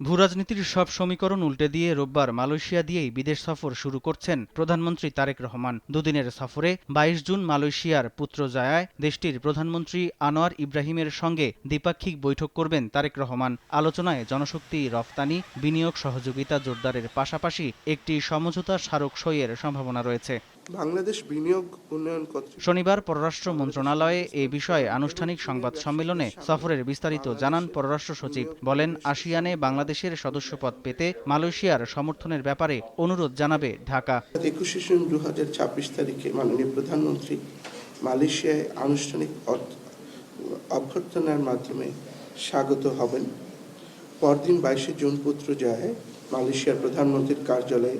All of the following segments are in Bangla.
ভূরাজনীতির সব সমীকরণ উল্টে দিয়ে রোববার মালয়েশিয়া দিয়েই বিদেশ সফর শুরু করছেন প্রধানমন্ত্রী তারেক রহমান। দুদিনের সফরে ২২ জুন মালয়েশিয়ার পুত্রজায়ায় দেশটির প্রধানমন্ত্রী আনোয়ার ইব্রাহিমের সঙ্গে দ্বিপাক্ষিক বৈঠক করবেন তারেক রহমান। আলোচনায় জনশক্তি রফতানি, বিনিয়োগ সহযোগিতা জোরদারের পাশাপাশি একটি সমঝোতা স্মারক সইয়ের সম্ভাবনা রয়েছে। বাংলাদেশ বিনিয়োগ উন্নয়ন শনিবার পররাষ্ট্র মন্ত্রণালয়ে এ বিষয়ে আনুষ্ঠানিক সংবাদ সম্মেলনে সফরের বিস্তারিত জানান পররাষ্ট্র সচিব। বলেন, আসিয়ানে বাংলাদেশের সদস্যপদ পেতে মালয়েশিয়ার সমর্থনের ব্যাপারে অনুরোধ জানাবে ঢাকা। ২১ জুন ২০২৬ তারিখে মাননীয় প্রধানমন্ত্রী মালয়েশিয়ায় আনুষ্ঠানিক অভ্যর্থনার মাধ্যমে স্বাগত হবেন। পরদিন ২২ জুন পুত্রজায়ায় মালয়েশিয়ার প্রধানমন্ত্রীর কার্যালয়ে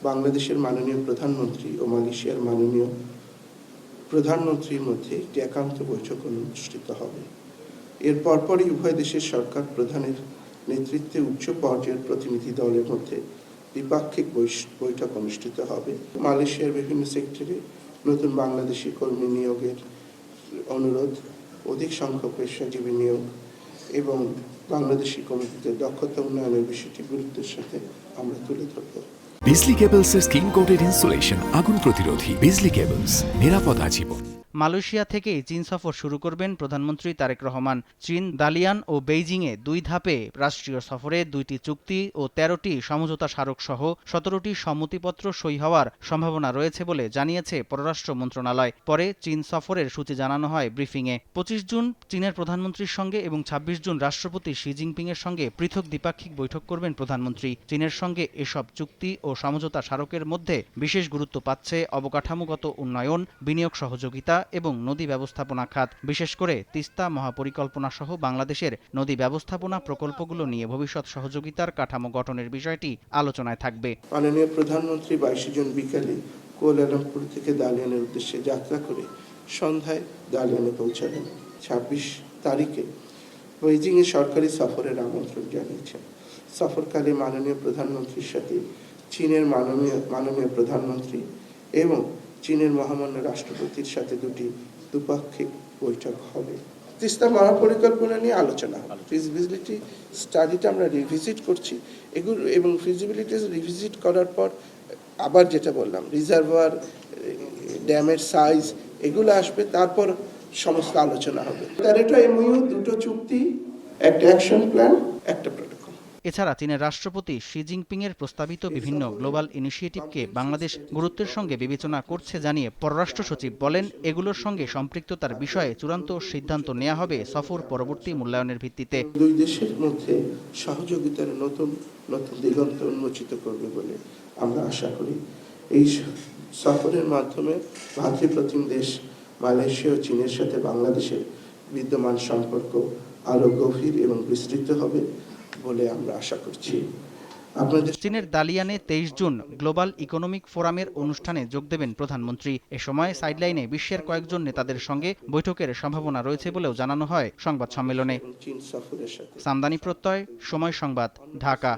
বাংলাদেশের মাননীয় প্রধানমন্ত্রী ও মালয়েশিয়ার মাননীয় প্রধানমন্ত্রীর মধ্যে একটি একান্ত বৈঠক অনুষ্ঠিত হবে। এর পরপরই উভয় দেশের সরকার প্রধানের নেতৃত্বে উচ্চ পর্যায়ের প্রতিনিধি দলের মধ্যে দ্বিপাক্ষিক বৈঠক অনুষ্ঠিত হবে। মালয়েশিয়ার বিভিন্ন সেক্টরে নতুন বাংলাদেশি কর্মী নিয়োগের অনুরোধ, অধিক সংখ্যক পেশাজীবী নিয়োগ এবং বাংলাদেশি কর্মীদের দক্ষতা উন্নয়নের বিষয়টি গুরুত্বের সাথে আমরা তুলে ধরব। বিজলি কেবলসের স্কিন কোটেড ইনসুলেশন আগুন প্রতিরোধী। বিজলি কেবলস, নিরাপদ আজীবন। মালয়েশিয়া থেকেই চীন সফর শুরু করবেন প্রধানমন্ত্রী তারেক রহমান। চীন দালিয়ান ও বেইজিংয়ে ২ ধাপে রাষ্ট্রীয় সফরে ২টি চুক্তি ও ১৩টি সমঝোতা স্মারক সহ ১৭টি সম্মতিপত্র সই হওয়ার সম্ভাবনা রয়েছে বলে জানিয়েছে পররাষ্ট্র মন্ত্রণালয়। পরে চীন সফরের সূচি জানানো হয় ব্রিফিংয়ে। ২৫ জুন চীনের প্রধানমন্ত্রীর সঙ্গে এবং ২৬ জুন রাষ্ট্রপতি শি জিনপিংয়ের সঙ্গে পৃথক দ্বিপাক্ষিক বৈঠক করবেন প্রধানমন্ত্রী। চীনের সঙ্গে এসব চুক্তি ও সমঝোতা স্মারকের মধ্যে বিশেষ গুরুত্ব পাচ্ছে অবকাঠামোগত উন্নয়ন, বিনিয়োগ সহযোগিতা এবং নদী ব্যবস্থাপনা খাত। বিশেষ করে তিস্তা মহাপরিকল্পনা সহ বাংলাদেশের নদী ব্যবস্থাপনা প্রকল্পগুলো নিয়ে ভবিষ্যৎ সহযোগিতার কাঠামো গঠনের বিষয়টি আলোচনায় থাকবে। মাননীয় প্রধানমন্ত্রী ২২ জুন বিকালে কুয়ালালামপুর থেকে দালিয়ানের উদ্দেশ্যে যাত্রা করে সন্ধ্যায় দালিয়ানে পৌঁছাবেন। ২৬ তারিখে বেইজিংয়ে সরকারি সফরের আমন্ত্রণ জানিয়েছেন। সফরকালে মাননীয় প্রধানমন্ত্রীর সাথে চীনের মাননীয় প্রধানমন্ত্রী এবং চীনের মহামান্য রাষ্ট্রপতির সাথে দুটি দ্বিপাক্ষিক বৈঠক হবে। তিস্তা মহাপরিকল্পনা নিয়ে আলোচনা হবে। ফিজিবিলিটি স্টাডিটা আমরা রিভিজিট করছি এগুলো, এবং ফিজিবিলিটি রিভিজিট করার পর আবার যেটা বললাম রিজার্ভার, ড্যামের সাইজ এগুলো আসবে, তারপর সমস্ত আলোচনা হবে। তার এটা এমইউ, দুটো চুক্তি, একটা অ্যাকশন প্ল্যান, একটা প্রোটোকল। এছাড়া চীনের রাষ্ট্রপতি শি জিনপিংয়ের প্রস্তাবিত বিভিন্ন গ্লোবাল ইনিশিয়েটিভকে বাংলাদেশ গুরুত্বের সঙ্গে বিবেচনা করছে জানিয়ে পররাষ্ট্র সচিব বলেন, এগুলোর সঙ্গে সম্পৃক্ততার বিষয়ে চূড়ান্ত সিদ্ধান্ত নেওয়া হবে সফর পরবর্তী মূল্যায়নের ভিত্তিতে। দুই দেশের মধ্যে সহযোগিতার নতুন দিগন্ত উন্মোচিত করবে বলে আমরা আশা করি। এই সফরের মাধ্যমে ভাতৃপ্রতিম দেশ মালয়েশিয়া ও চীনের সাথে বাংলাদেশের বিদ্যমান সম্পর্ক আরও গভীর এবং বিস্তৃত হবে বলে আমরা আশা করছি। চীনের দালিয়ানে ২৩ জুন গ্লোবাল ইকোনমিক ফোরামের অনুষ্ঠানে যোগ দেবেন প্রধানমন্ত্রী। এ সময় সাইডলাইনে বিশ্বের কয়েকজন নেতাদের সঙ্গে বৈঠকের সম্ভাবনা রয়েছে বলেও জানানো হয় সংবাদ সম্মেলনে। সামদানি প্রত্যয়, সময় সংবাদ, ঢাকা।